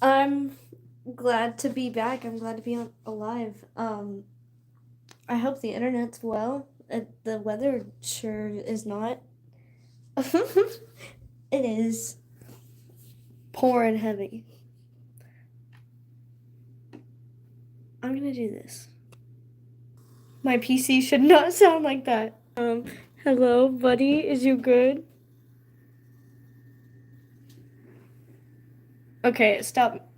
I'm glad to be back. I'm glad to be alive. I hope the internet's well. The weather sure is not. It is pouring heavy. I'm gonna do this. My PC should not sound like that. Hello, buddy. Is you good? Okay, stop.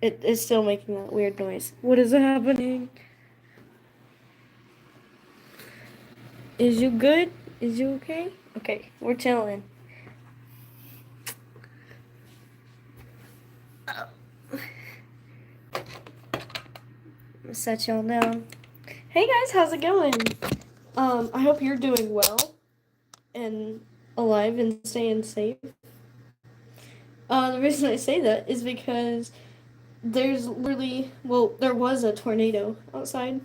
It is still making that weird noise. What is happening? Is you good? Is you okay? Okay, we're chilling. Set y'all down. Hey guys, how's it going? I hope you're doing well and alive and staying safe. The reason I say that is because there was a tornado outside.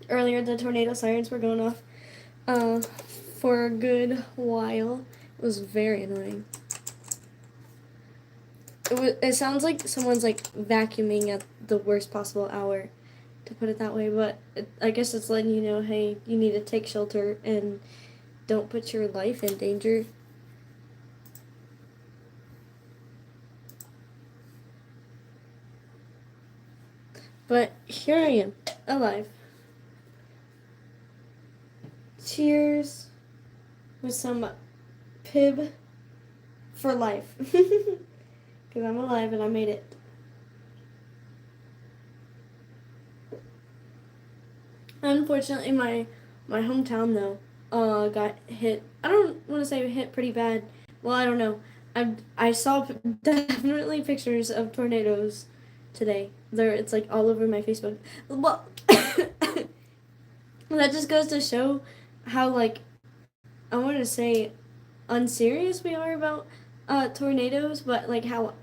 Earlier, the tornado sirens were going off for a good while. It was very annoying. It sounds like someone's like vacuuming at the worst possible hour, to put it that way, but I guess it's letting you know, hey, you need to take shelter and don't put your life in danger. But here I am, alive. Cheers with some Pibb for life. Because I'm alive and I made it. Unfortunately, my hometown, though, got hit. I don't want to say hit pretty bad. Well, I don't know. I saw definitely pictures of tornadoes today. It's like all over my Facebook. Well, that just goes to show how, like, I want to say unserious we are about tornadoes, but like how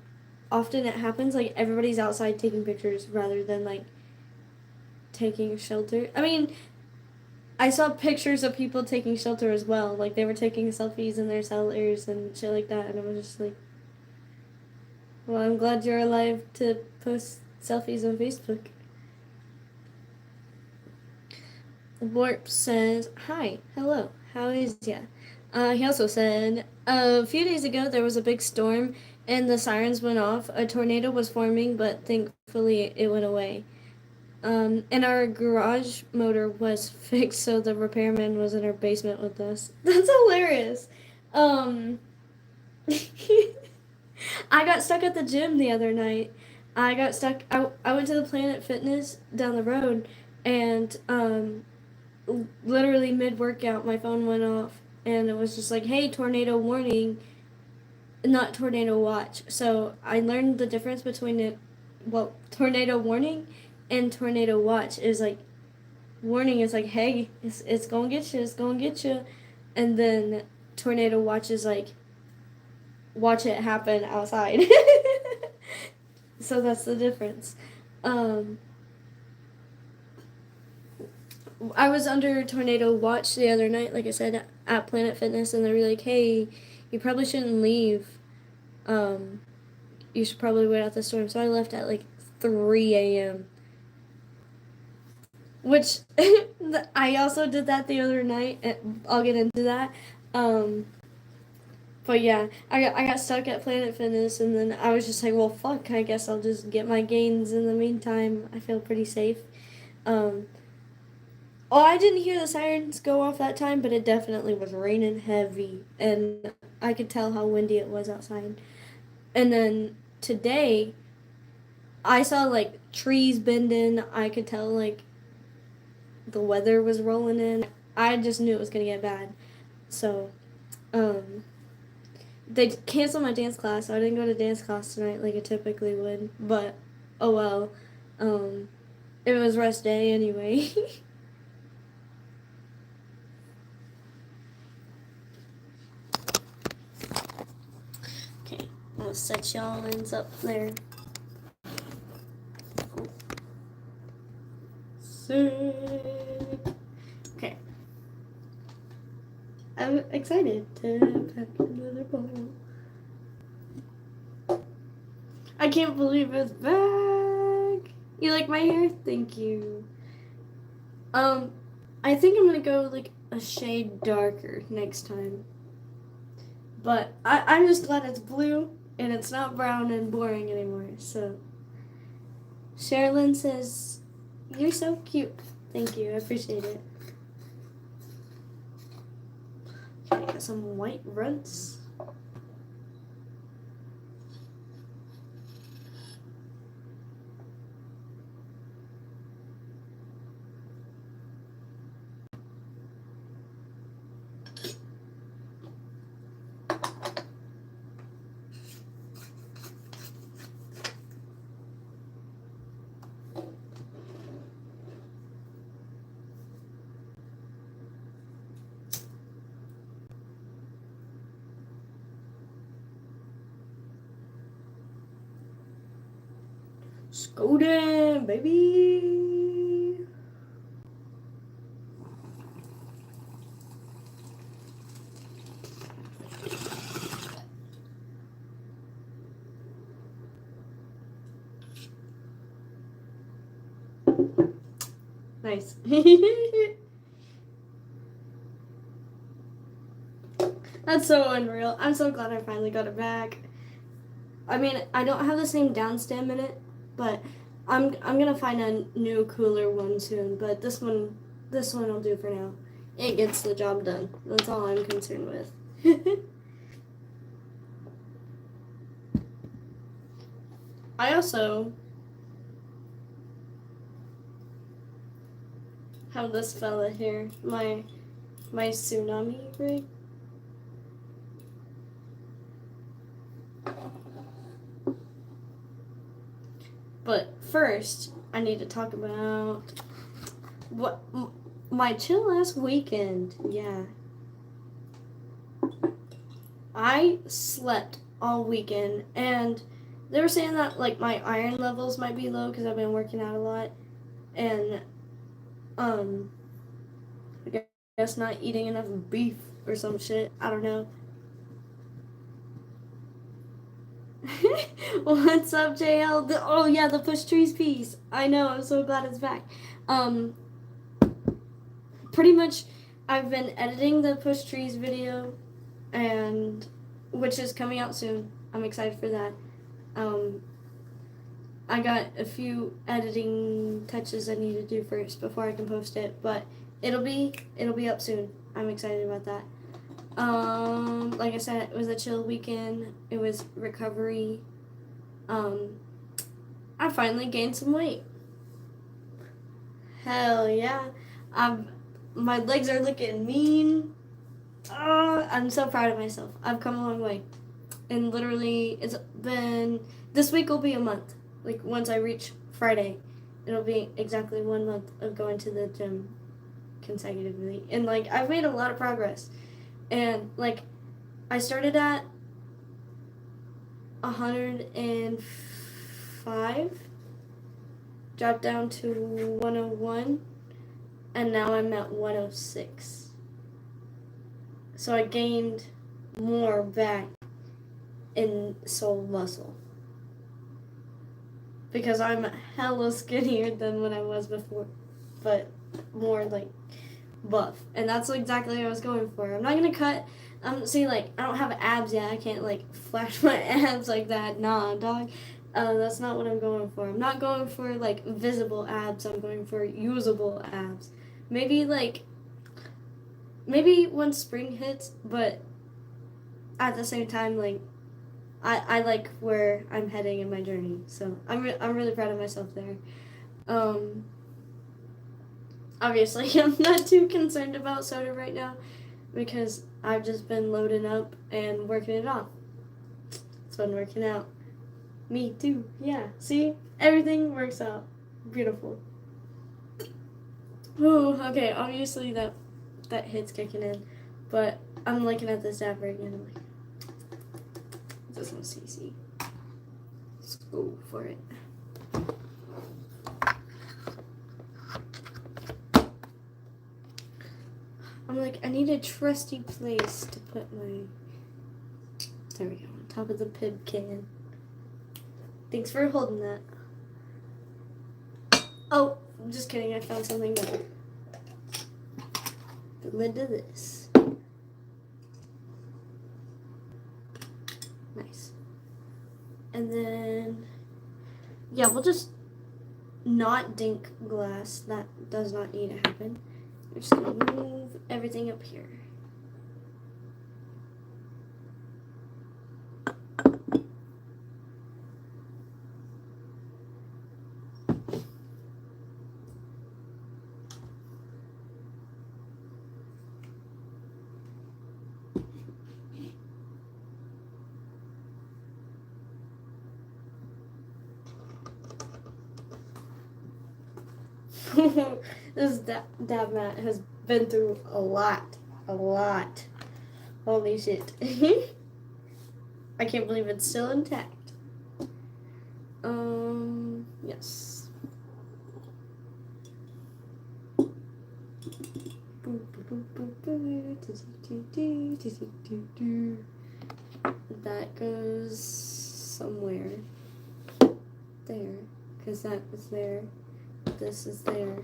often it happens. Like everybody's outside taking pictures rather than like taking shelter. I mean, I saw pictures of people taking shelter as well. Like they were taking selfies in their cellars and shit like that, and I was just like, well, I'm glad you're alive to post selfies on Facebook. Warp says, hi, hello, how is ya? He also said, a few days ago there was a big storm and the sirens went off. A tornado was forming, but thankfully it went away. And our garage motor was fixed, so the repairman was in our basement with us. That's hilarious. Um, I got stuck at the gym the other night. I got stuck. I went to the Planet Fitness down the road, and literally mid workout, my phone went off, and it was just like, "Hey, tornado warning!" Not tornado watch. So I learned the difference between it. Well, tornado warning and tornado watch is like warning is like, hey, it's gonna get you, it's gonna get you, and then tornado watch is like, watch it happen outside. So that's the difference. Um, I was under tornado watch the other night, like I said, at Planet Fitness, and they were like, hey, you probably shouldn't leave. Um, you should probably wait out the storm. So I left at like 3 a.m. Which I also did that the other night. I'll get into that. Um, but yeah, I got stuck at Planet Fitness, and then I was just like, well, fuck. I guess I'll just get my gains in the meantime. I feel pretty safe. Um, oh, I didn't hear the sirens go off that time, but it definitely was raining heavy, and I could tell how windy it was outside. And then today, I saw like trees bending. I could tell like the weather was rolling in. I just knew it was gonna get bad. So, um, they canceled my dance class, so I didn't go to dance class tonight like I typically would. But, oh well. Um, it was rest day anyway. Okay, I'm gonna set y'all ends up there. Okay. I'm excited to pack another bowl. I can't believe it's back. You like my hair? Thank you. I think I'm gonna go like a shade darker next time. But I'm just glad it's blue and it's not brown and boring anymore. So Sherilyn says, "You're so cute." Thank you. I appreciate it. Okay, got some white roots. Golden, baby. Nice. That's so unreal. I'm so glad I finally got it back. I mean, I don't have the same down stem in it, but I'm gonna find a new cooler one soon. But this one will do for now. It gets the job done. That's all I'm concerned with. I also have this fella here, my tsunami rig. But first, I need to talk about what my chill ass weekend. Yeah, I slept all weekend, and they were saying that like my iron levels might be low because I've been working out a lot, and I guess not eating enough beef or some shit. I don't know. What's up, JL? Oh yeah, the push trees piece. I know. I'm so glad it's back. Pretty much, I've been editing the push trees video, and which is coming out soon. I'm excited for that. I got a few editing touches I need to do first before I can post it, but it'll be up soon. I'm excited about that. Like I said, it was a chill weekend. It was recovery. I finally gained some weight. Hell yeah. My legs are looking mean. I'm so proud of myself. I've come a long way. And literally, this week will be a month. Like, once I reach Friday, it'll be exactly 1 month of going to the gym consecutively. And, like, I've made a lot of progress. And, like, I started at 105, dropped down to 101, and now I'm at 106. So I gained more back in soul muscle. Because I'm hella skinnier than when I was before, but more like buff. And that's exactly what I was going for. I'm not gonna cut. See, like, I don't have abs yet. I can't like flash my abs like that. Nah, dog. That's not what I'm going for. I'm not going for like visible abs. I'm going for usable abs. Maybe once spring hits, but at the same time, like, I like where I'm heading in my journey, so I'm really proud of myself there. Obviously, I'm not too concerned about soda right now because I've just been loading up and working it off. It's been working out. Me too. Yeah. See, everything works out. Beautiful. Ooh. Okay. Obviously, that hit's kicking in, but I'm looking at this app right now. I'm like, this one's CC. Let's go for it. I'm like, I need a trusty place to put my... There we go, on top of the Pibb can. Thanks for holding that. Oh, just kidding. I found something better. The lid to this. Nice. And then, yeah, we'll just not dink glass. That does not need to happen. We're just going to move everything up here. This dab mat has been through a lot. Holy shit. I can't believe it's still intact. Yes. That goes somewhere. There. Because that was there. This is there.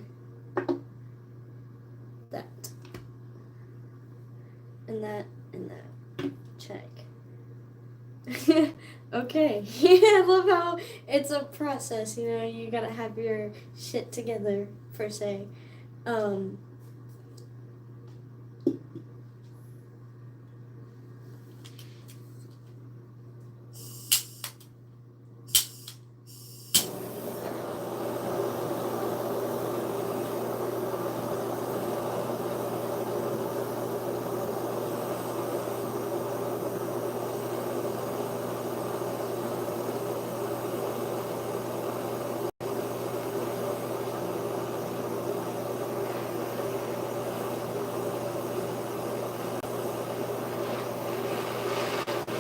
That. And that. And that. Check. Okay. I love how it's a process, you know, you gotta have your shit together, per se.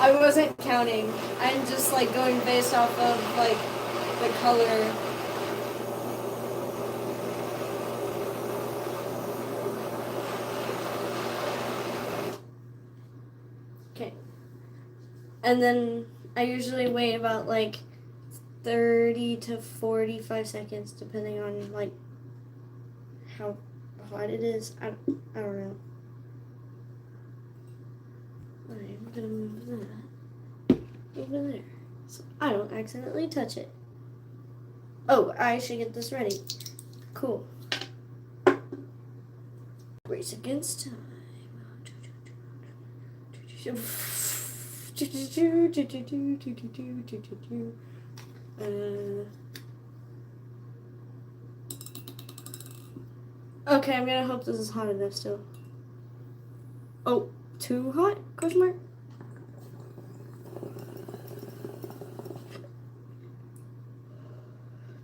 I wasn't counting. I'm just like going based off of like the color. Okay. And then I usually wait about like 30 to 45 seconds depending on like how hot it is. I don't know. I'm gonna move that over there so I don't accidentally touch it. Oh, I should get this ready. Cool. Race against time. Okay, I'm gonna hope this is hot enough still. Oh. Too hot? Question mark?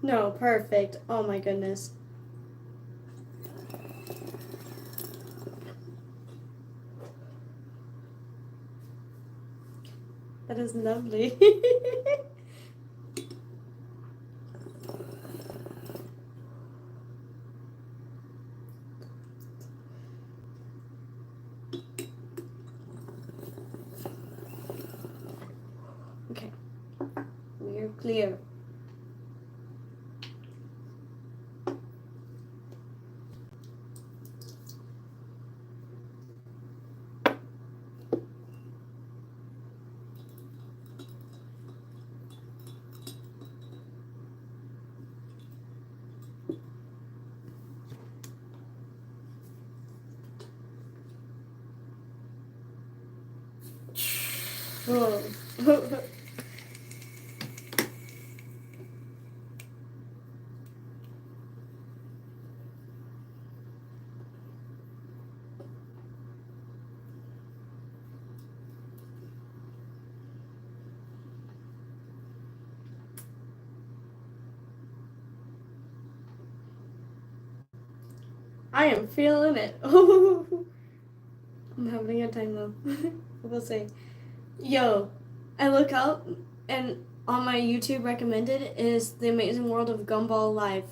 No, perfect. Oh my goodness. That is lovely. Okay, we're clear. Whoa. I am feeling it. I'm having a time though. We'll see. Yo, I look up and on my YouTube recommended is The Amazing World of Gumball Live.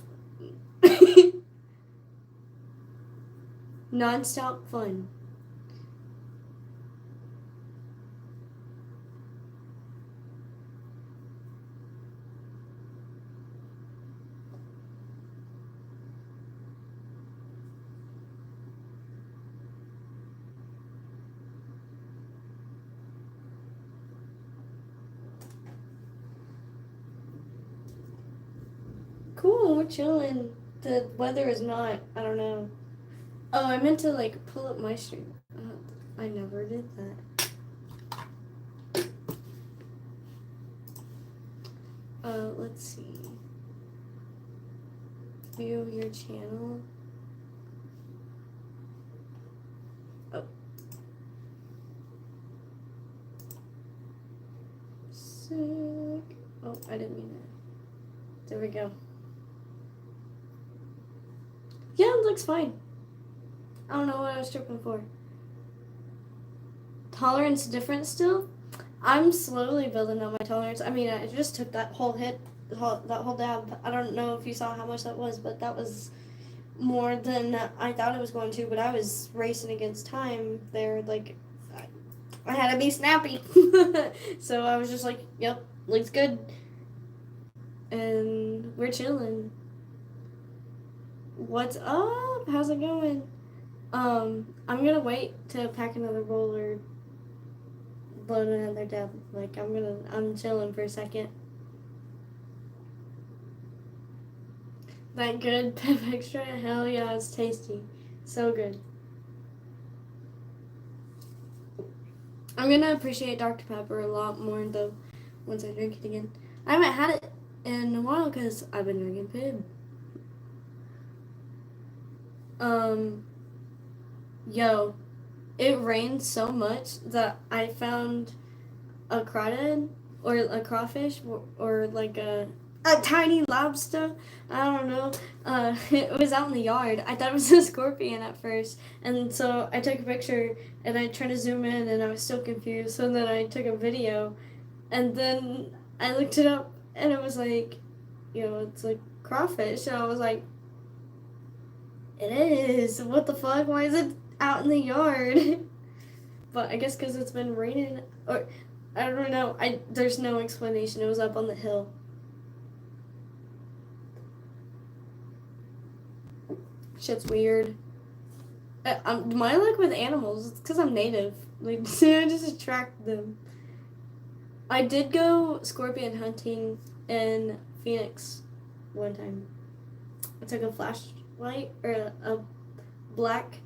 Non-stop fun. we're chilling. The weather is not. I don't know. Oh, I meant to like pull up my stream. I never did that. Let's see. View your channel. Oh. Sick. Oh, I didn't mean that. There we go. Yeah, it looks fine. I don't know what I was tripping for. Tolerance different still? I'm slowly building up my tolerance. I mean, I just took that whole hit, that whole dab. I don't know if you saw how much that was, but that was more than I thought it was going to. But I was racing against time there. Like, I had to be snappy. So I was just like, yep, looks good. And we're chilling. What's up? How's it going? I'm gonna wait to pack another bowl or load another dab. Like, I'm chilling for a second. That good Pibb extra? Hell yeah, it's tasty. So good. I'm gonna appreciate Dr. Pepper a lot more though once I drink it again. I haven't had it in a while because I've been drinking Pibb. Yo, it rained so much that I found a crawdad or a crawfish or like a tiny lobster. I don't know. It was out in the yard. I thought it was a scorpion at first, and so I took a picture and I tried to zoom in, and I was still confused. So then I took a video, and then I looked it up, and it was like, it's like crawfish. So I was like, it is. What the fuck? Why is it out in the yard? But I guess because it's been raining, or I don't know. There's no explanation. It was up on the hill. Shit's weird. My luck with animals, it's because I'm native. Like, I just attract them. I did go scorpion hunting in Phoenix one time. I took a flashlight or a black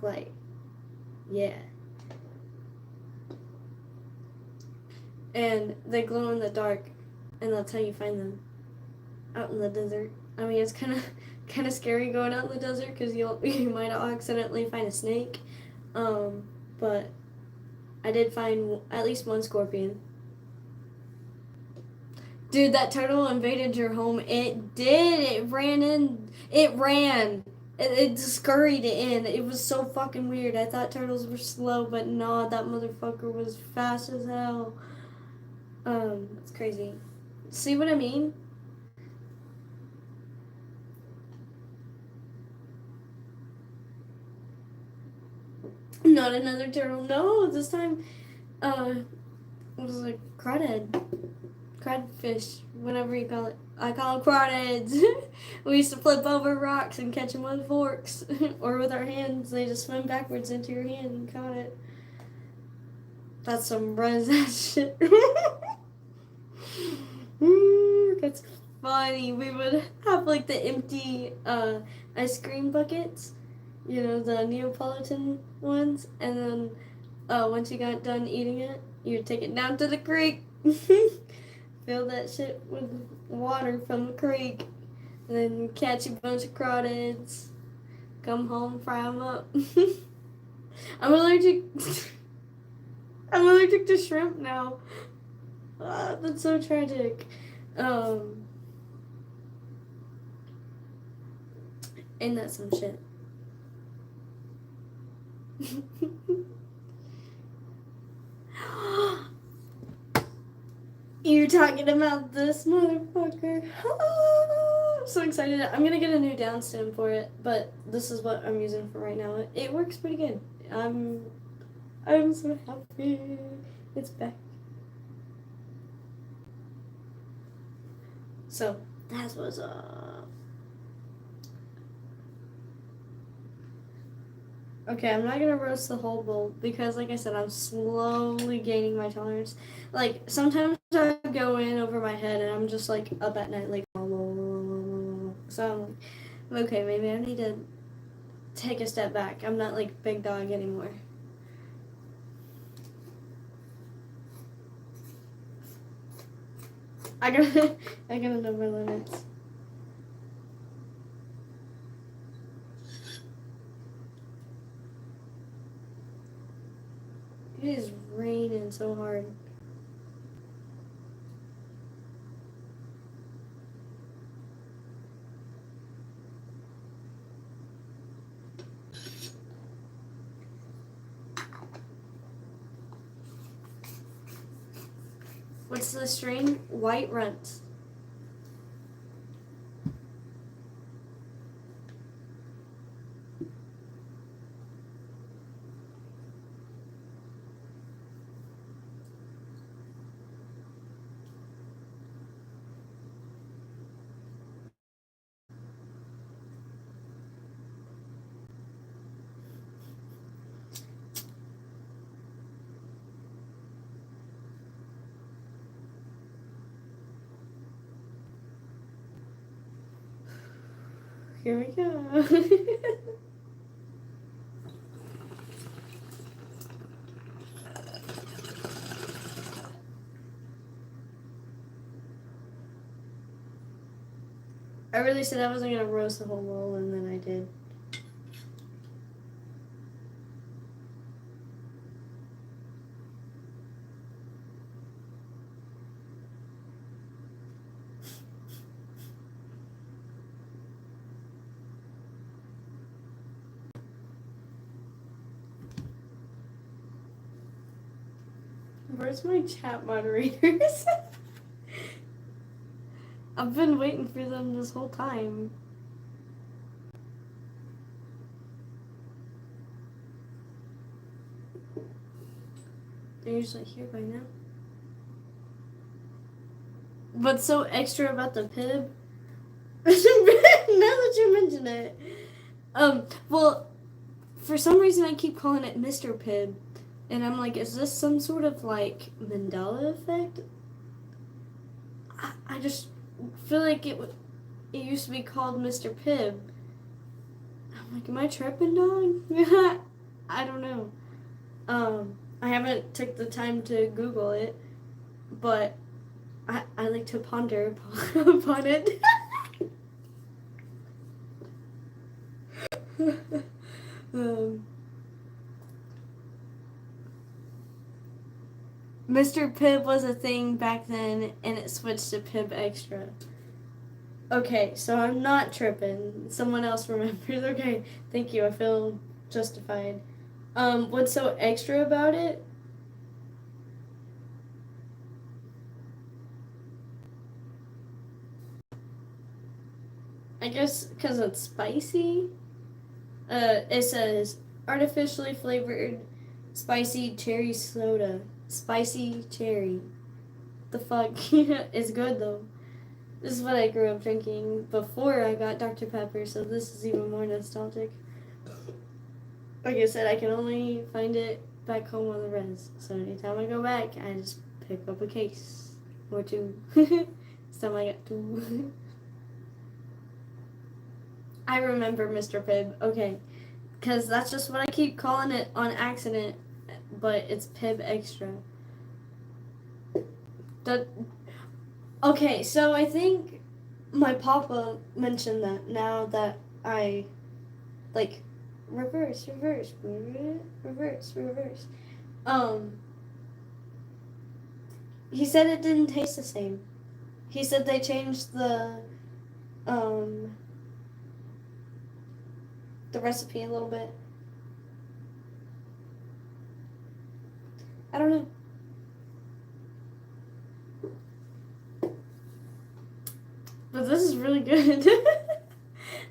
light. Yeah. And they glow in the dark, and that's how you find them out in the desert. I mean, it's kind of scary going out in the desert because you might accidentally find a snake. But I did find at least one scorpion. Dude, that turtle invaded your home. It did. It ran in. It ran. It scurried in. It was so fucking weird. I thought turtles were slow, but no, that motherfucker was fast as hell. It's crazy. See what I mean? Not another turtle. No, this time, it was like crawfish, whatever you call it. I call them crawdads. We used to flip over rocks and catch them with forks or with our hands. They just swim backwards into your hand and caught it. That's some res ass shit. That's funny. We would have like the empty ice cream buckets, the Neapolitan ones, and then once you got done eating it, you'd take it down to the creek. Fill that shit with water from the creek, and then catch a bunch of crawdads. Come home, fry them up. I'm allergic. I'm allergic to shrimp now. That's so tragic. Ain't that some shit? You're talking about this motherfucker. I'm so excited. I'm gonna get a new down stem for it, but this is what I'm using for right now. It works pretty good. I'm so happy. It's back. So that's what's up. Okay, I'm not gonna roast the whole bowl because, like I said, I'm slowly gaining my tolerance. Like, sometimes I go in over my head and I'm just like up at night, like, So I'm like, okay, maybe I need to take a step back. I'm not like big dog anymore. I gotta know my limits. It is raining so hard. What's the strain? White runt. Here we go. I really said I wasn't gonna roast the whole bowl, and then I did. Where's my chat moderators? I've been waiting for them this whole time. They're usually here by now. What's so extra about the Pibb? Now that you mention it. Well, for some reason I keep calling it Mr. Pibb. And I'm like, is this some sort of like Mandela effect? I just feel like it used to be called Mr. Pibb. I'm like, am I tripping, dog? I don't know. I haven't took the time to Google it, but I like to ponder upon it. Mr. Pibb was a thing back then, and it switched to Pibb Extra. Okay, so I'm not tripping. Someone else remembers. Okay, thank you. I feel justified. What's so extra about it? I guess because it's spicy. It says artificially flavored spicy cherry soda. Spicy cherry. The fuck? It's good though. This is what I grew up drinking before I got Dr. Pepper, so this is even more nostalgic. Like I said, I can only find it back home on the res. So anytime I go back, I just pick up a case or two. This time I got two. I remember Mr. Pibb. Okay. Because that's just what I keep calling it on accident. But it's Pibb Extra. Okay, so I think my papa mentioned that now that I, like, reverse. He said it didn't taste the same. He said they changed the recipe a little bit. I don't know. But this is really good.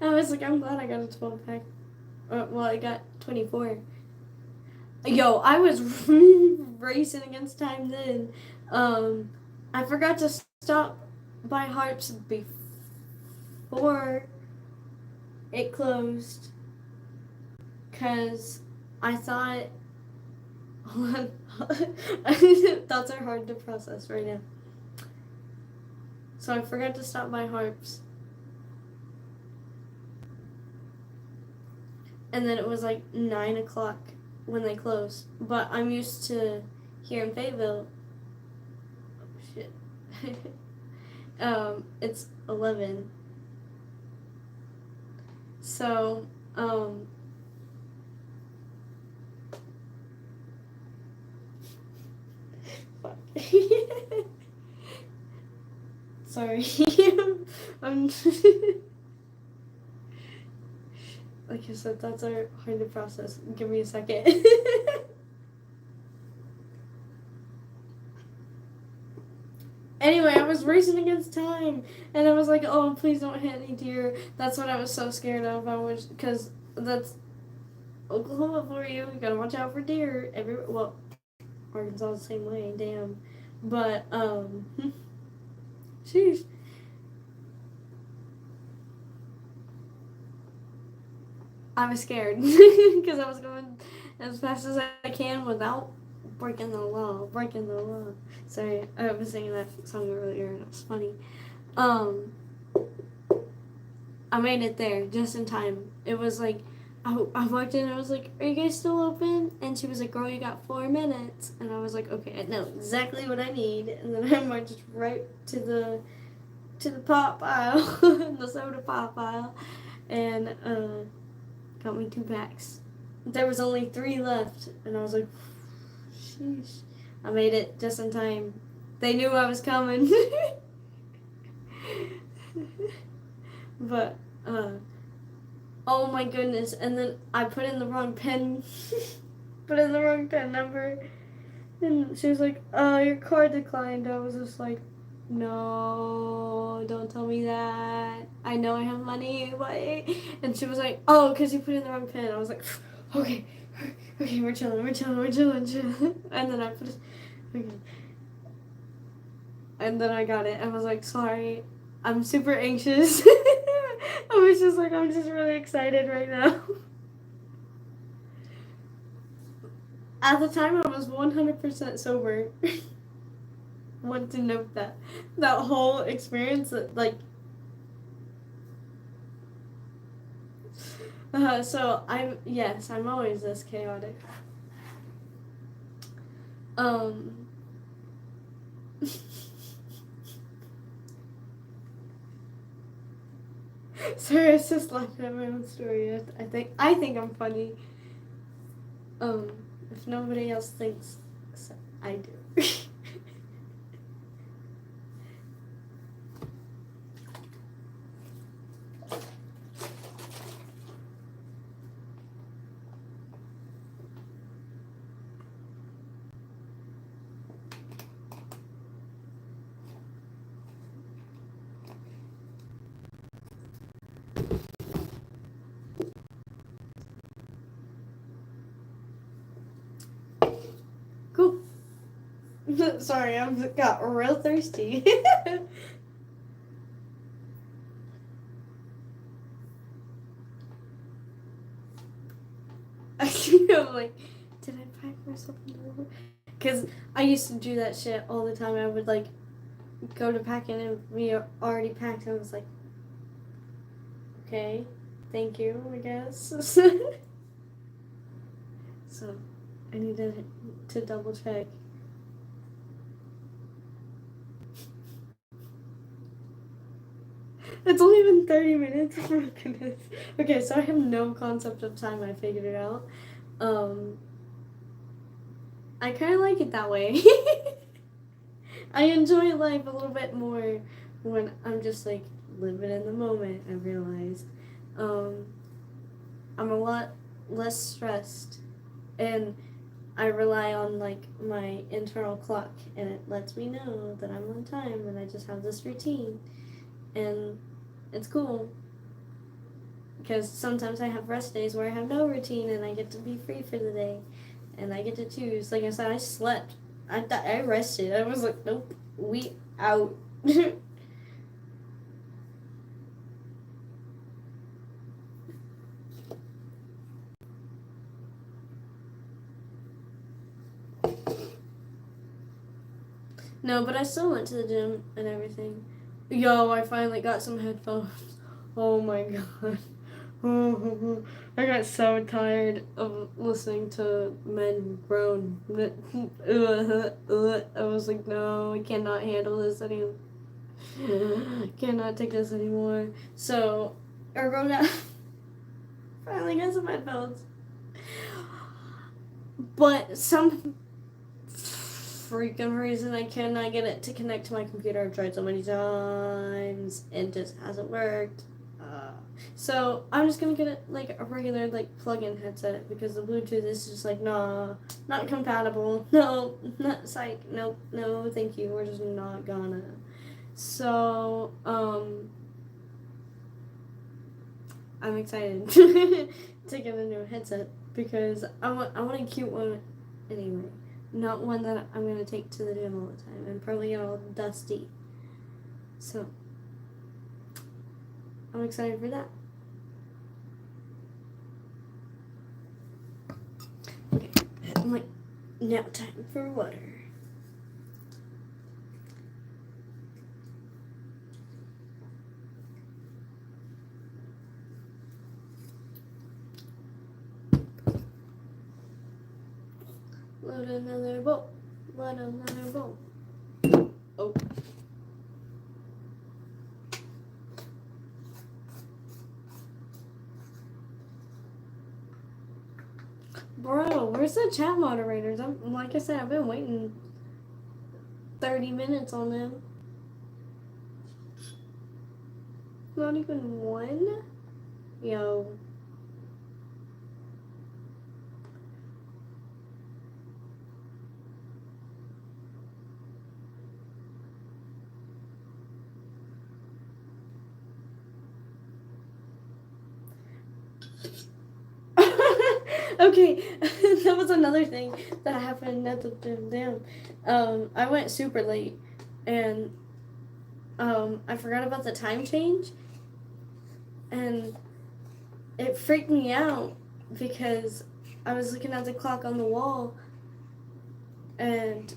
I was like, I'm glad I got a 12 pack. Well, I got 24. Yo, I was racing against time then. I forgot to stop by Harps before it closed. Because I thought... Hold on. Thoughts are hard to process right now. So I forgot to stop by Harps. and then it was like 9 o'clock when they closed. But I'm used to here in Fayetteville. Oh shit. It's 11. So, fuck. Sorry. I'm like I said, that's hard to process. Give me a second. Anyway, I was racing against time, and I was like, "Oh, please don't hit any deer." That's what I was so scared of. Because that's Oklahoma for you. You gotta watch out for deer. Well, Arkansas the same way. Damn, but sheesh. I was scared because I was going as fast as I can without breaking the law. Sorry, I was singing that song earlier and it was funny. I made it there just in time. It was like, I walked in and I was like, "Are you guys still open?" And she was like, "Girl, you got 4 minutes." And I was like, "Okay, I know exactly what I need." And then I marched right to the pop aisle, the soda pop aisle, and got me 2 packs. There was only 3 left, and I was like, sheesh. I made it just in time. They knew I was coming. But, oh my goodness. And then I put in the wrong pen, number. And she was like, your card declined. I was just like, no, don't tell me that. I know I have money. Why? And she was like, oh, because you put in the wrong pen. I was like, okay, we're chilling. And then I put it, okay. And then I got it. I was like, sorry, I'm super anxious. I was just like, I'm just really excited right now. At the time, I was 100% sober. Want to note that whole experience, like, so I'm always this chaotic. Sorry, I was just laughing at my own story. I think I'm funny. If nobody else thinks so, I do. Cool. Sorry, I got real thirsty. I'm like, did I pack myself in? Because I used to do that shit all the time. I would like go to packing and we already packed. And I was like, okay, thank you, I guess. So I needed to double check. It's only been 30 minutes. Oh my goodness. Okay, so I have no concept of time. I figured it out. I kind of like it that way. I enjoy life a little bit more when I'm just like living in the moment. I realized I'm a lot less stressed, and I rely on like my internal clock, and it lets me know that I'm on time, and I just have this routine, and it's cool. Because sometimes I have rest days where I have no routine, and I get to be free for the day, and I get to choose. Like I said, I slept. I rested. I was like, nope, we out. No, but I still went to the gym and everything. Yo, I finally got some headphones. Oh my god. I got so tired of listening to men groan. I was like, no, I cannot handle this anymore. Cannot take this anymore. So I wrote out. Finally got some headphones. But some freaking reason I cannot get it to connect to my computer. I've tried so many times. It just hasn't worked. So I'm just gonna get it like a regular like plug-in headset because the Bluetooth is just like nah, not compatible. No, not psych. Nope, no, thank you. We're just not gonna. So I'm excited to get a new headset because I want a cute one anyway, not one that I'm gonna take to the gym all the time and probably get all dusty. So I'm excited for that. Okay, I'm like, now time for water. Load another bowl. Load another bowl. Oh. Bro, where's the chat moderators? I'm like I said, I've been waiting 30 minutes on them. Not even one? Yo. Okay, that was another thing that happened at the gym. I went super late, and I forgot about the time change, and it freaked me out because I was looking at the clock on the wall, and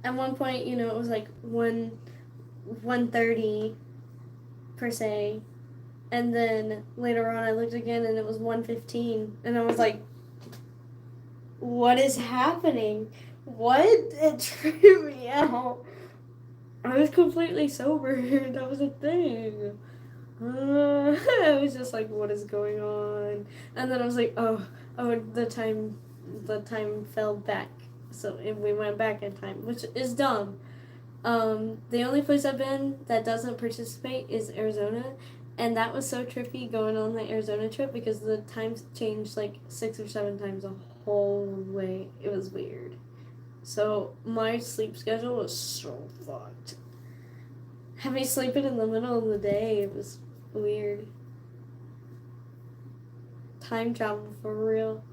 at one point, you know, it was like 1:30 per se. And then later on I looked again and it was 1:15 and I was like, what is happening? What? It tripped me out. I was completely sober. That was a thing. I was just like, what is going on? And then I was like, oh, the time fell back. So we went back in time, which is dumb. The only place I've been that doesn't participate is Arizona. And that was so trippy going on the Arizona trip because the times changed like 6 or 7 times the whole way. It was weird. So my sleep schedule was so fucked. Having sleeping in the middle of the day, it was weird. Time travel for real.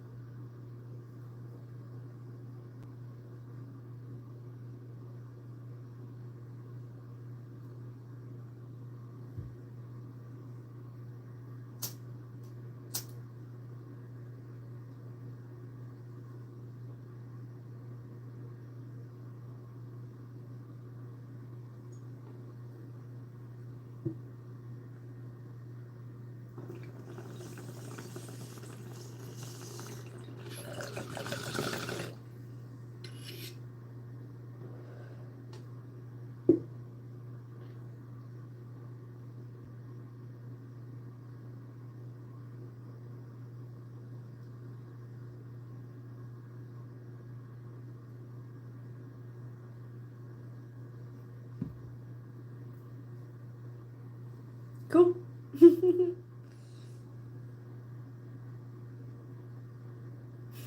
Cool.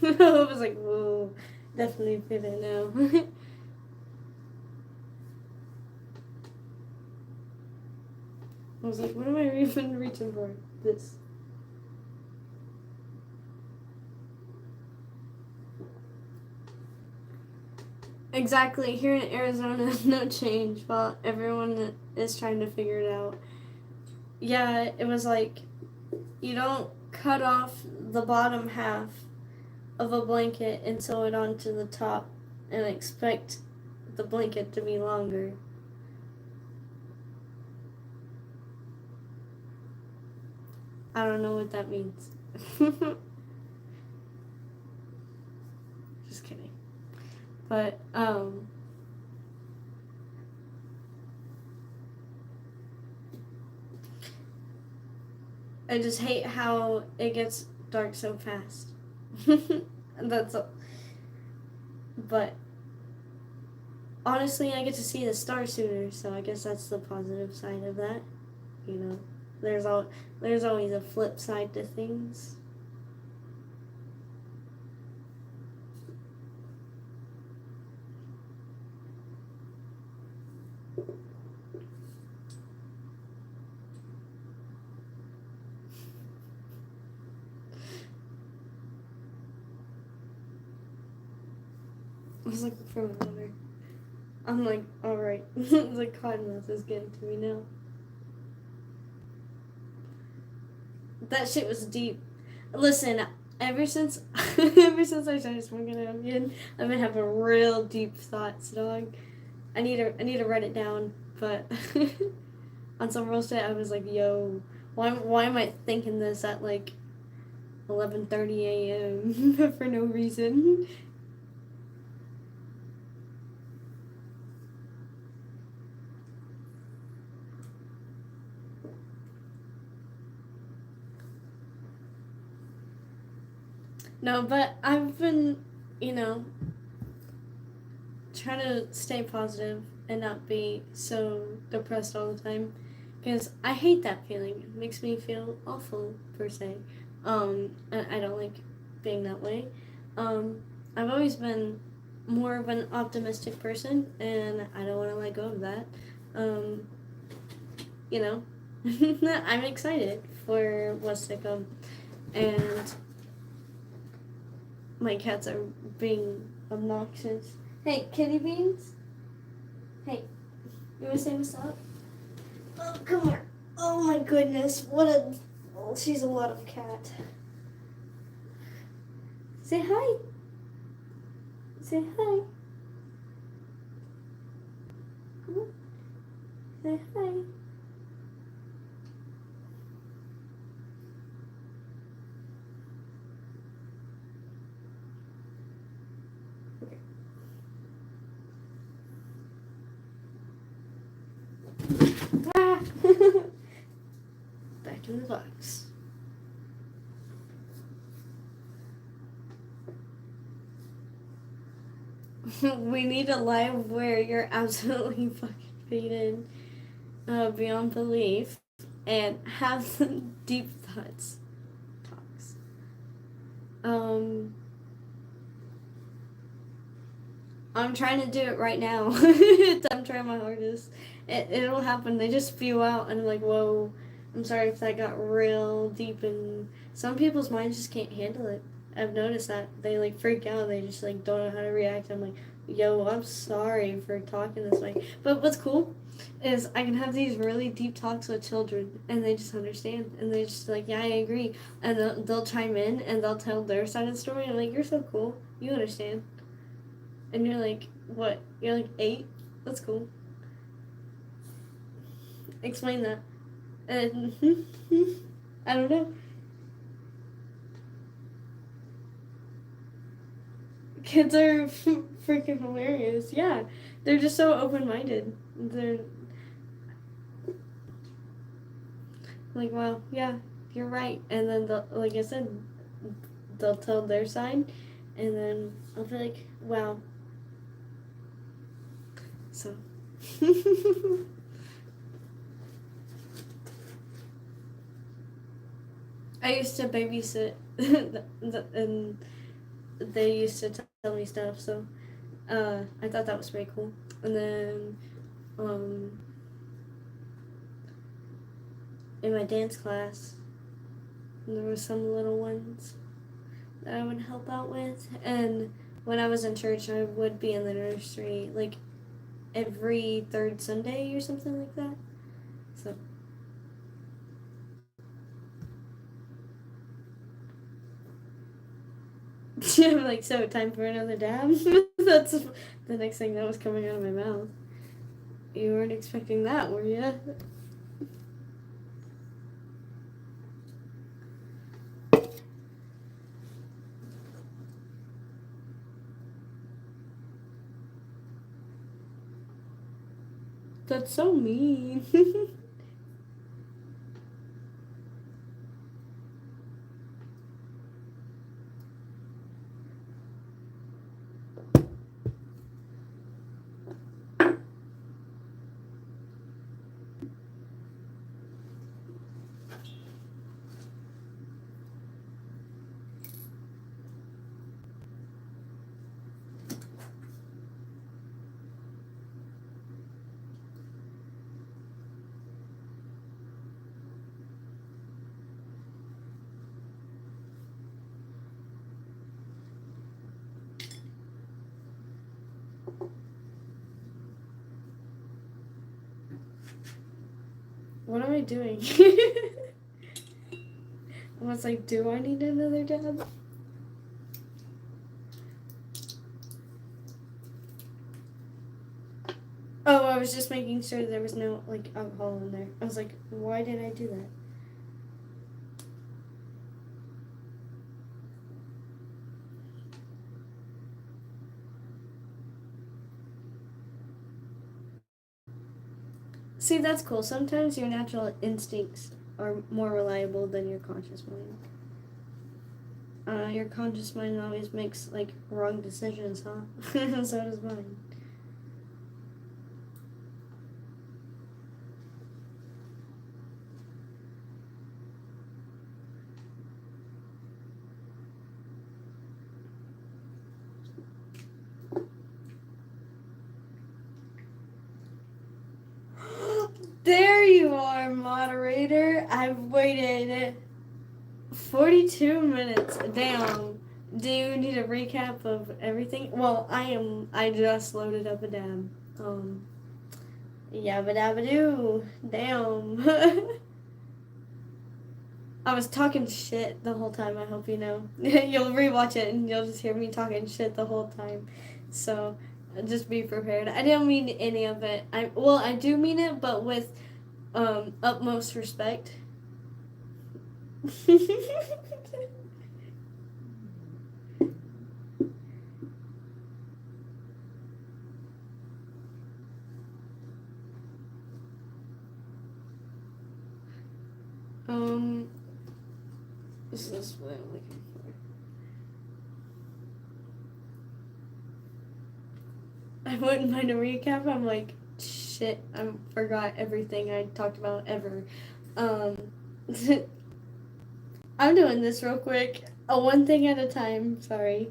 I was like, whoa, definitely fit it now. I was like, what am I even reaching for? This. Exactly. Here in Arizona, no change while everyone is trying to figure it out. Yeah, it was like, you don't cut off the bottom half of a blanket and sew it onto the top and expect the blanket to be longer. I don't know what that means. Just kidding. But, I just hate how it gets dark so fast. That's all. But honestly, I get to see the stars sooner, so I guess that's the positive side of that. You know, there's always a flip side to things. I was looking for my water. I'm like, alright. The cottonmouth is getting to me now. That shit was deep. Listen, ever since I started smoking it again, I've been having real deep thoughts, dog. I need to write it down, but on some real shit I was like, yo, why am I thinking this at like 11:30 a.m. for no reason? No, but I've been, trying to stay positive and not be so depressed all the time. Because I hate that feeling. It makes me feel awful, per se. And I don't like being that way. I've always been more of an optimistic person, and I don't want to let go of that. I'm excited for what's to come. And my cats are being obnoxious. Hey, kitty beans? Hey, you wanna say what's up? Oh, come here. Oh my goodness, she's a lot of cat. Say hi. Say hi. Come on. Say hi. Back to the box. We need a live where you're absolutely fucking faded beyond belief and have some deep thoughts. Talks. I'm trying to do it right now. I'm trying my hardest. It'll happen. They just spew out, and I'm like, whoa. I'm sorry if that got real deep, and some people's minds just can't handle it. I've noticed that they like freak out. They just like don't know how to react. I'm like, yo, I'm sorry for talking this way. But what's cool is I can have these really deep talks with children, and they just understand, and they're just like, yeah, I agree, and they'll chime in and they'll tell their side of the story. I'm like, you're so cool. You understand. And you're like, what? You're like 8? That's cool. Explain that. And I don't know. Kids are freaking hilarious. Yeah. They're just so open-minded. They're like, well, yeah, you're right. And then, like I said, they'll tell their side. And then I'll be like, wow. So. I used to babysit, and they used to tell me stuff, so I thought that was pretty cool. And then in my dance class, there were some little ones that I would help out with. And when I was in church, I would be in the nursery, like, every third Sunday or something like that. So. I'm like, so time for another dab? That's the next thing that was coming out of my mouth. You weren't expecting that, were you? That's so mean. What am I doing? I was like, do I need another dab? Oh, I was just making sure there was no, like, alcohol in there. I was like, why did I do that? See, that's cool. Sometimes your natural instincts are more reliable than your conscious mind. Your conscious mind always makes, like, wrong decisions, huh? So does mine. There you are, moderator. I've waited 42 minutes. Damn. Do you need a recap of everything? Well, I just loaded up a dab. Yabba dabba doo. Damn. I was talking shit the whole time, I hope you know. You'll rewatch it and you'll just hear me talking shit the whole time. So just be prepared. I didn't mean any of it. I do mean it, but with utmost respect. This is what I'm looking for. I wouldn't mind a recap. I'm like, shit, I forgot everything I talked about ever. I'm doing this real quick. One thing at a time, sorry.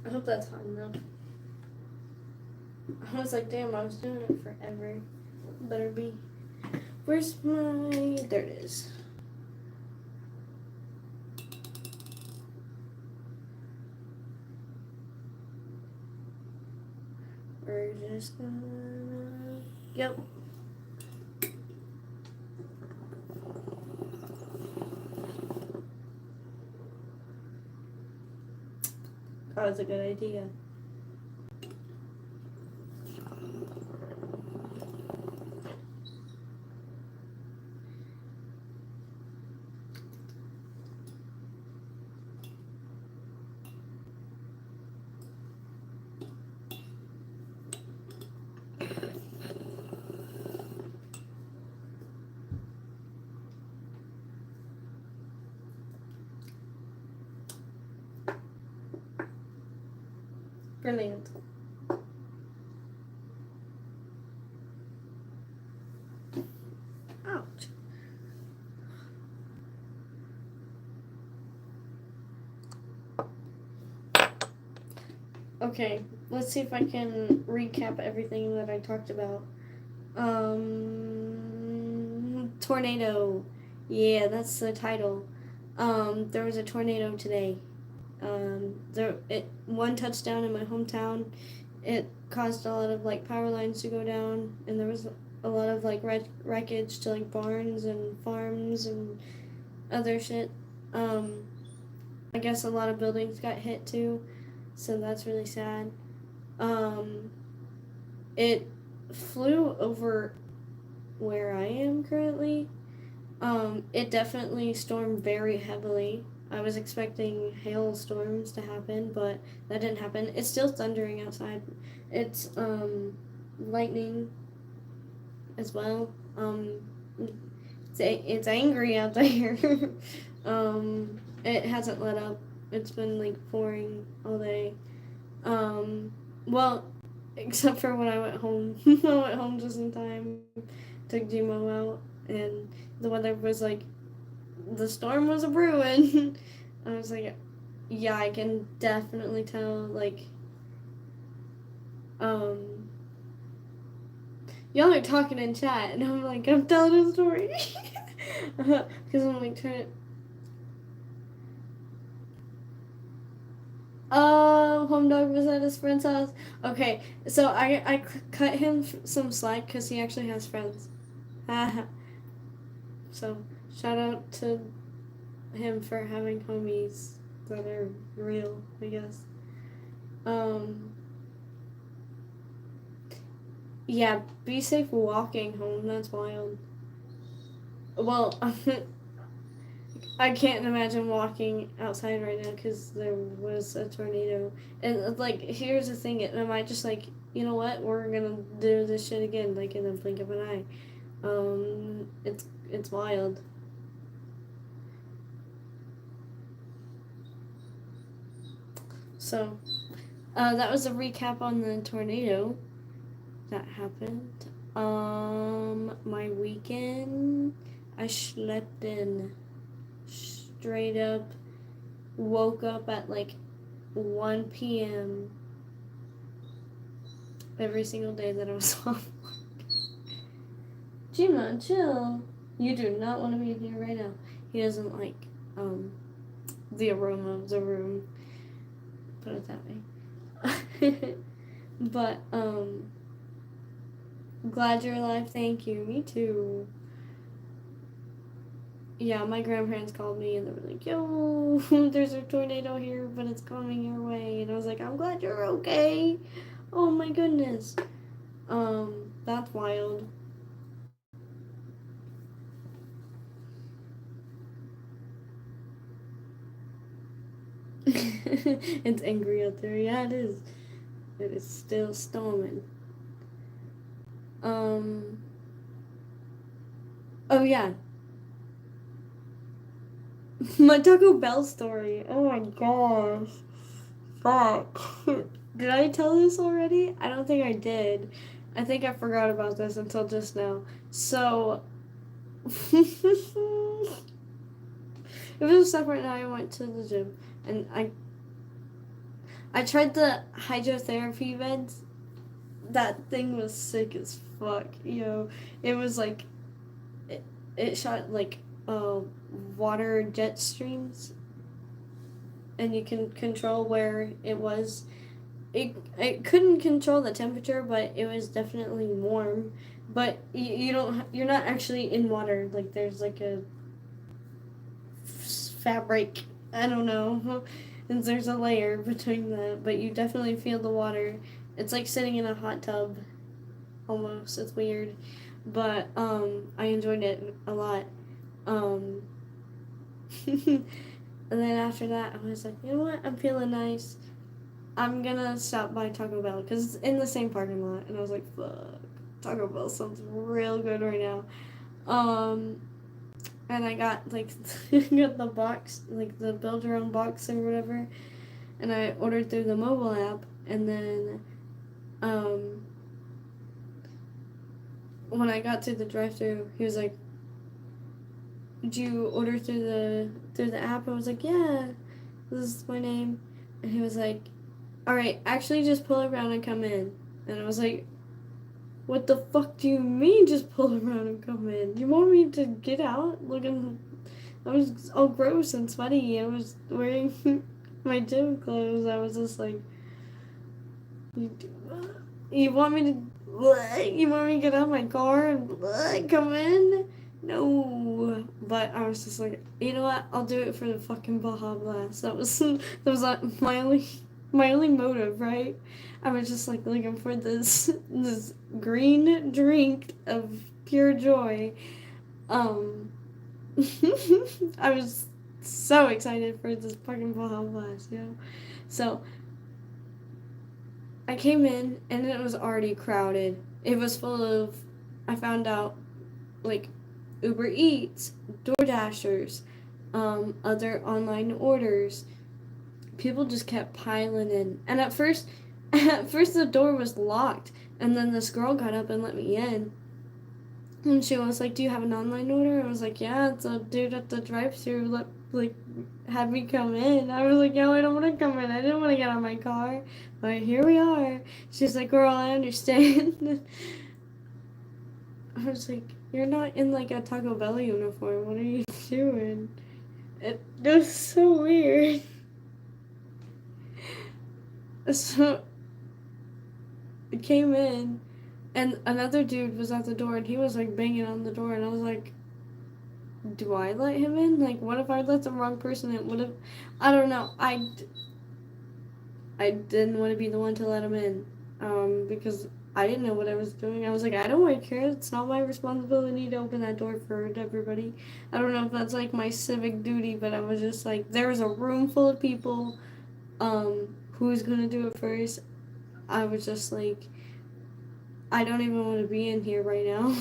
I hope that's hot enough. I was like, damn, I was doing it forever. Better be. Where's my... There it is. We're just gonna... Yep. That was a good idea. Brilliant. Okay, let's see if I can recap everything that I talked about. Tornado. Yeah, that's the title. There was a tornado today. One touchdown in my hometown. It caused a lot of like power lines to go down, and there was a lot of like wreckage to like barns and farms and other shit. Um, I guess a lot of buildings got hit too, so that's really sad. Um, it flew over where I am currently. It definitely stormed very heavily. I was expecting hailstorms to happen, but that didn't happen. It's still thundering outside. It's lightning as well. It's angry out there. It hasn't let up. It's been like pouring all day. Well, except for when I went home. I went home just in time. Took Gmo out, and the weather was like, the storm was a brewing. I was like, yeah, I can definitely tell, like, y'all are talking in chat, and I'm like, I'm telling a story. Because I'm like, trying to, home dog was at his friend's house. Okay, so I cut him some slack because he actually has friends. So, shout out to him for having homies that are real, I guess. Yeah, be safe walking home. That's wild. Well, I can't imagine walking outside right now because there was a tornado. And, like, here's the thing. I might just, like, you know what? We're gonna do this shit again, like, in the blink of an eye. It's wild. So, that was a recap on the tornado that happened. My weekend, I slept in. Straight up, woke up at like 1 p.m. every single day that I was off. Gina, chill. You do not want to be in here right now. He doesn't like the aroma of the room. Put it that way. But glad you're alive. Thank you. Me too. Yeah, my grandparents called me and they were like, yo, there's a tornado here, but it's coming your way. And I was like, I'm glad you're okay. Oh my goodness. That's wild. It's angry out there. Yeah, it is. It is still storming. Oh yeah. My Taco Bell story. Oh my gosh. Fuck. Did I tell this already? I don't think I did. I think I forgot about this until just now. So, it was a separate night. I went to the gym, and I tried the hydrotherapy beds. That thing was sick as fuck. It was like, it shot like water jet streams, and you can control where it was. It couldn't control the temperature, but it was definitely warm. But you're not actually in water. Like, there's like a fabric, I don't know, and there's a layer between that, but you definitely feel the water. It's like sitting in a hot tub, almost. It's weird, but I enjoyed it a lot. And then after that, I was like, you know what? I'm feeling nice. I'm gonna stop by Taco Bell because it's in the same parking lot, and I was like, fuck, Taco Bell sounds real good right now. And I got like got the box, like the build your own box or whatever, and I ordered through the mobile app, and then when I got to the drive-thru, he was like, "Did you order through the app?" I was like, "Yeah, this is my name," and he was like, alright, actually just pull around and come in. And I was like, what the fuck do you mean just pull around and come in? You want me to get out? I was all gross and sweaty. I was wearing my gym clothes. I was just like, you want me to, you want me to get out of my car and come in? No. But I was just like, you know what? I'll do it for the fucking Baja Blast. That was like my only motive, right? I was just like looking for this green drink of pure joy. I was so excited for this fucking Baja Blast, you know? So I came in and it was already crowded. It was full of, I found out, like, Uber Eats, DoorDashers, other online orders. People just kept piling in. And at first the door was locked. And then this girl got up and let me in. And she was like, do you have an online order? I was like, yeah, it's a dude at the drive-thru had me come in. I was like, yo, I don't want to come in. I didn't want to get out of my car. But here we are. She's like, girl, I understand. I was like, you're not in like a Taco Bell uniform. What are you doing? It was so weird. So I came in, and another dude was at the door, and he was like banging on the door, and I was like, do I let him in? Like, what if I let the wrong person in? What if, I don't know. I didn't want to be the one to let him in, because I didn't know what I was doing. I was like, I don't really care. It's not my responsibility to open that door for everybody. I don't know if that's like my civic duty, but I was just like, there was a room full of people. Who's gonna do it first? I was just like, I don't even want to be in here right now.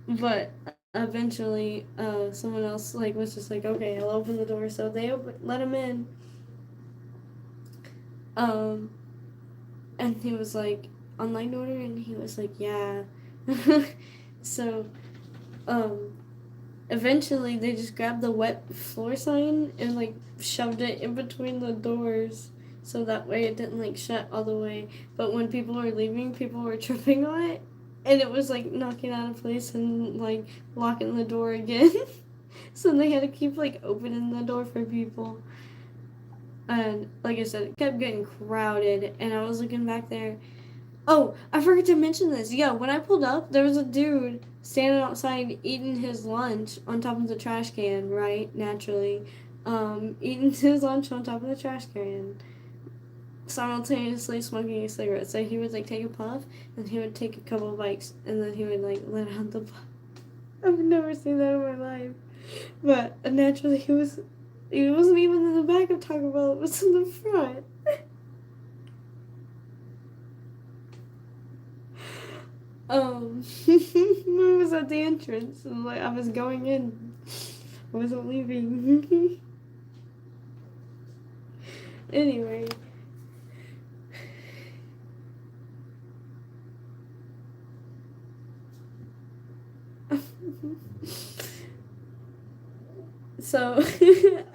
But eventually, someone else like was just like, okay, I'll open the door. So they let him in. And he was like, online order, and he was like, yeah. So, eventually they just grabbed the wet floor sign and like shoved it in between the doors so that way it didn't like shut all the way. But when people were leaving, people were tripping on it, and it was like knocking out of place and like locking the door again. So they had to keep like opening the door for people. And like I said, it kept getting crowded, and I was looking back there. Oh, I forgot to mention this. Yeah, when I pulled up, there was a dude standing outside eating his lunch on top of the trash can, right? Naturally. Eating his lunch on top of the trash can, simultaneously smoking a cigarette. So he would like take a puff, and he would take a couple of bites, and then he would like let out the puff. I've never seen that in my life. But naturally, he wasn't even in the back of Taco Bell, it was in the front. I was at the entrance, and like I was going in, I wasn't leaving. Anyway. So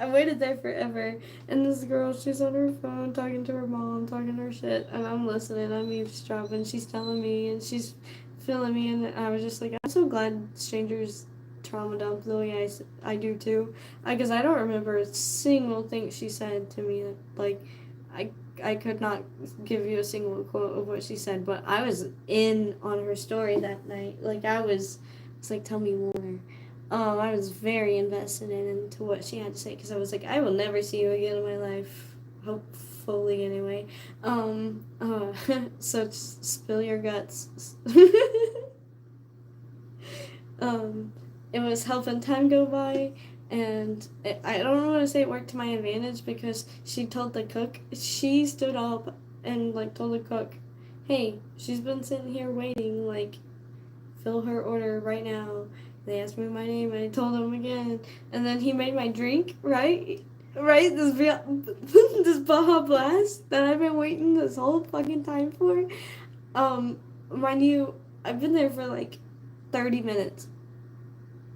I waited there forever, and this girl, she's on her phone talking to her mom, talking her shit, and I'm listening, I'm eavesdropping, she's telling me, and she's feeling me, and I was just like, I'm so glad strangers trauma dump the way I do too, because I don't remember a single thing she said to me. Like, I could not give you a single quote of what she said, but I was in on her story that night. Like, it's like, tell me more. I was very invested into what she had to say, because I was like, I will never see you again in my life, hopefully anyway. So just spill your guts. It was helping time go by, and I don't want to say it worked to my advantage, because she stood up and like told the cook, hey, she's been sitting here waiting, like, fill her order right now. They asked me my name, and I told them again, and then he made my drink, right, this Baja Blast that I've been waiting this whole fucking time for. Mind you, I've been there for like 30 minutes.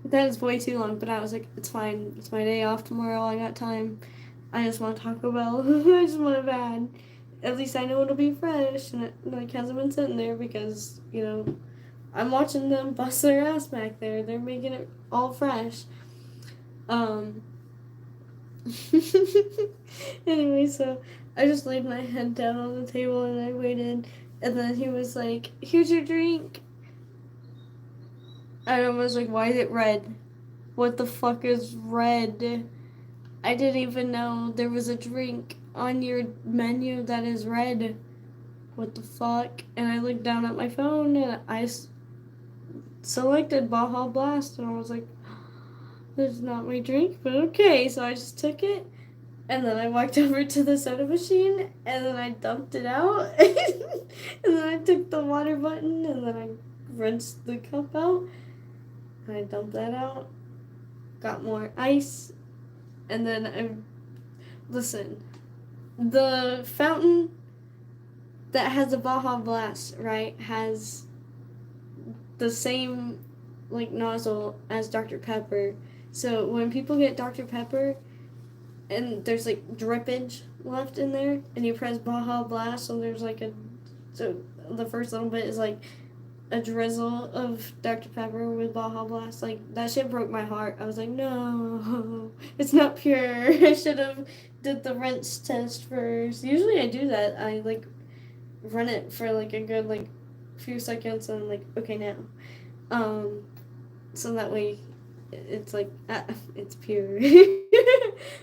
That is way too long, but I was like, it's fine, it's my day off tomorrow, I got time. I just want Taco Bell. I just want it bad. At least I know it'll be fresh and it like hasn't been sitting there because, I'm watching them bust their ass back there. They're making it all fresh. Um Anyway, so I just laid my head down on the table and I waited, and then he was like, "Here's your drink." And I was like, "Why is it red? What the fuck is red? I didn't even know there was a drink on your menu that is red. What the fuck?" And I looked down at my phone and I selected Baja Blast, and I was like, "That's not my drink, but okay." So I just took it, and then I walked over to the soda machine, and then I dumped it out, and then I took the water button, and then I rinsed the cup out, and I dumped that out, got more ice, and then listen, the fountain that has a Baja Blast, right, has the same, like, nozzle as Dr. Pepper. So when people get Dr. Pepper and there's, like, drippage left in there, and you press Baja Blast, so there's, like, so the first little bit is, like, a drizzle of Dr. Pepper with Baja Blast. Like, that shit broke my heart. I was like, no, it's not pure. I should have did the rinse test first. Usually I do that. I, like, run it for, like, a good, like, few seconds, and I'm like, okay, now. So that way it's like, it's pure.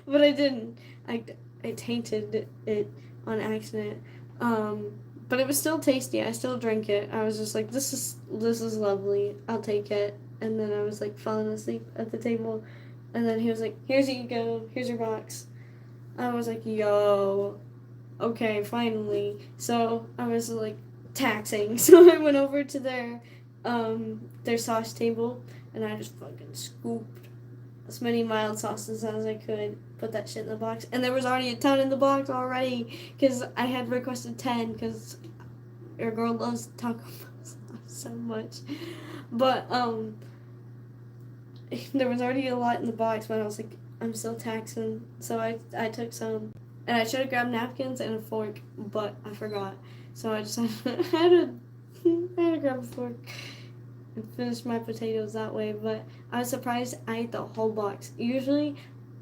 But I didn't. I tainted it on accident. But it was still tasty. I still drank it. I was just like, this is lovely. I'll take it. And then I was like falling asleep at the table. And then he was like, here you go. Here's your box. I was like, yo, okay, finally. So I was like taxing. So I went over to their sauce table, and I just fucking scooped as many mild sauces as I could, put that shit in the box, and there was already a ton in the box already, because I had requested 10, because your girl loves Taco Bell sauce so much, but, there was already a lot in the box, but I was like, I'm still taxing, so I took some, and I should have grabbed napkins and a fork, but I forgot, so I just had to grab a fork and finish my potatoes that way, but I was surprised I ate the whole box. Usually,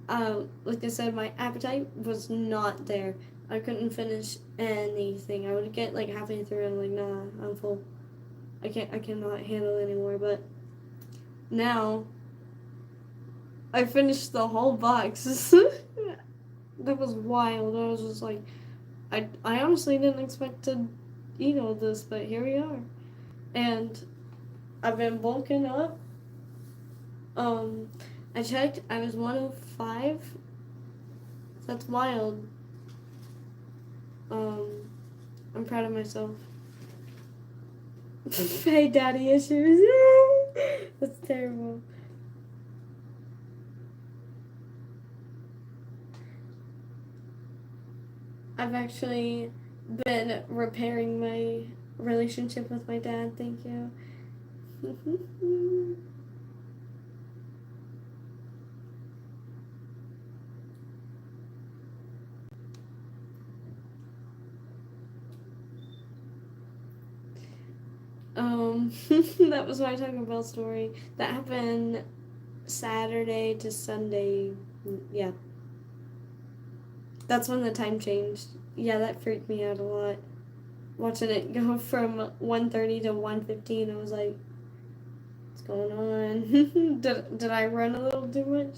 like I said, my appetite was not there. I couldn't finish anything. I would get like halfway through and I'm like, nah, I'm full. I cannot handle it anymore, but now I finished the whole box. That was wild. I was just like, I honestly didn't expect to eat all this, but here we are. And I've been bulking up. I checked. I was 105. That's wild. I'm proud of myself. Hey, daddy issues. That's terrible. I've actually been repairing my relationship with my dad. Thank you. That was my Taco Bell story. That happened Saturday to Sunday. Yeah. That's when the time changed. Yeah, that freaked me out a lot. Watching it go from 1:30 to 1:15, I was like, what's going on? Did I run a little too much?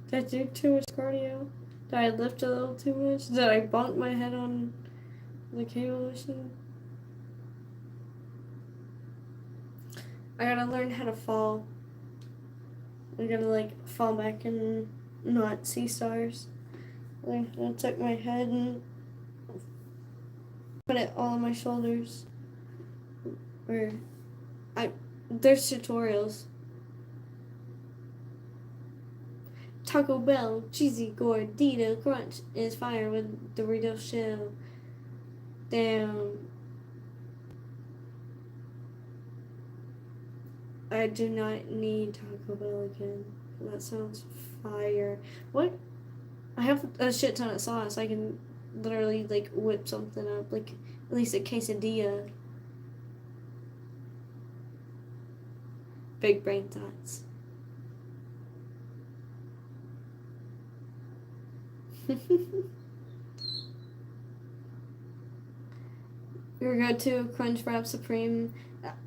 Did I do too much cardio? Did I lift a little too much? Did I bonk my head on the cable machine? I gotta learn how to fall. I'm gonna like fall back and not see stars. I'm gonna tuck my head and put it all on my shoulders. There's tutorials. Taco Bell cheesy gordita crunch is fire with Dorito shell. Damn. I do not need Taco Bell again. That sounds fire. What I have a shit ton of sauce. I can literally like whip something up, like at least a quesadilla. Big brain thoughts. Your go-to Crunchwrap Supreme.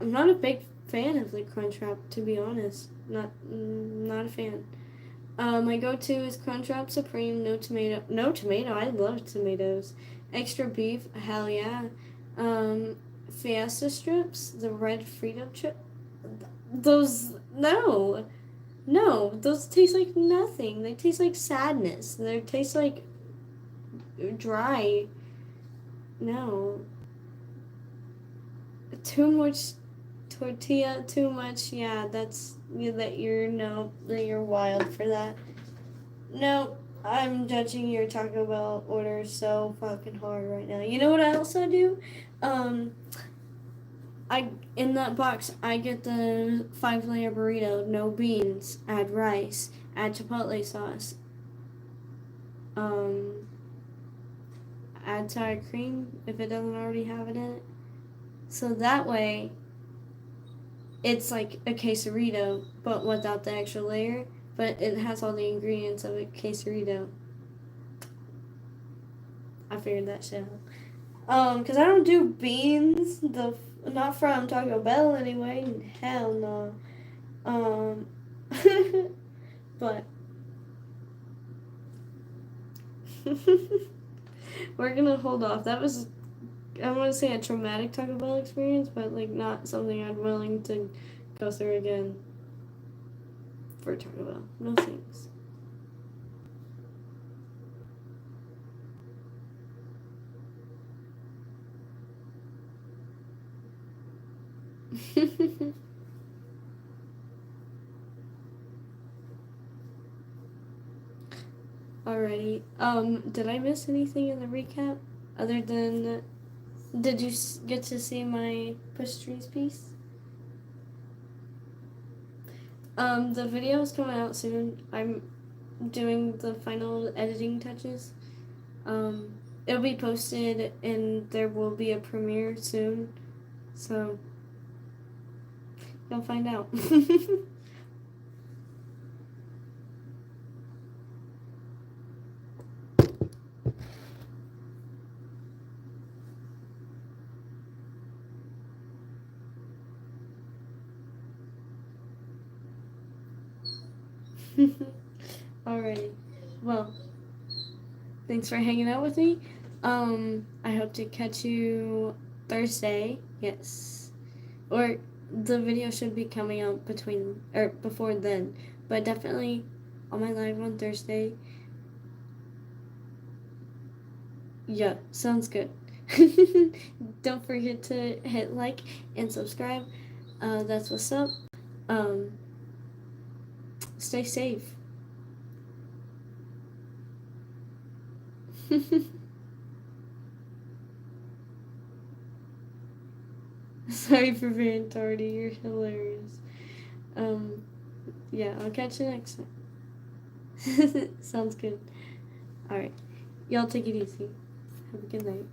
I'm not a big fan of the Crunchwrap, to be honest. Not a fan. My go-to is Crunchwrap Supreme. No tomato. No tomato. I love tomatoes. Extra beef. Hell yeah. Fiesta strips. The red Frito chip. Those no. No, those taste like nothing. They taste like sadness. They taste like dry. No. Too much tortilla, too much. Yeah, that you're no, that you're wild for that. No, I'm judging your Taco Bell order so fucking hard right now. You know what I also do? Um, I in that box I get the 5-layer burrito, no beans, add rice, add chipotle sauce, um, add sour cream if it doesn't already have it in it. So that way, it's like a quesarito, but without the extra layer. But it has all the ingredients of a quesarito. I figured that shit out. Cause I don't do beans. Not from Taco Bell anyway. Hell no. But we're gonna hold off. That was, I want to say, a traumatic Taco Bell experience, but like not something I'm willing to go through again for Taco Bell. No thanks. Alrighty. Did I miss anything in the recap other than did you get to see my pastries piece? The video is coming out soon. I'm doing the final editing touches. It'll be posted and there will be a premiere soon. So you'll find out. Alrighty. Well, thanks for hanging out with me. I hope to catch you Thursday. Yes. Or the video should be coming out before then. But definitely on my live on Thursday. Yeah, sounds good. Don't forget to hit like and subscribe. That's what's up. Stay safe. Sorry for being tardy. You're hilarious. Yeah, I'll catch you next time. Sounds good. Alright. Y'all take it easy. Have a good night.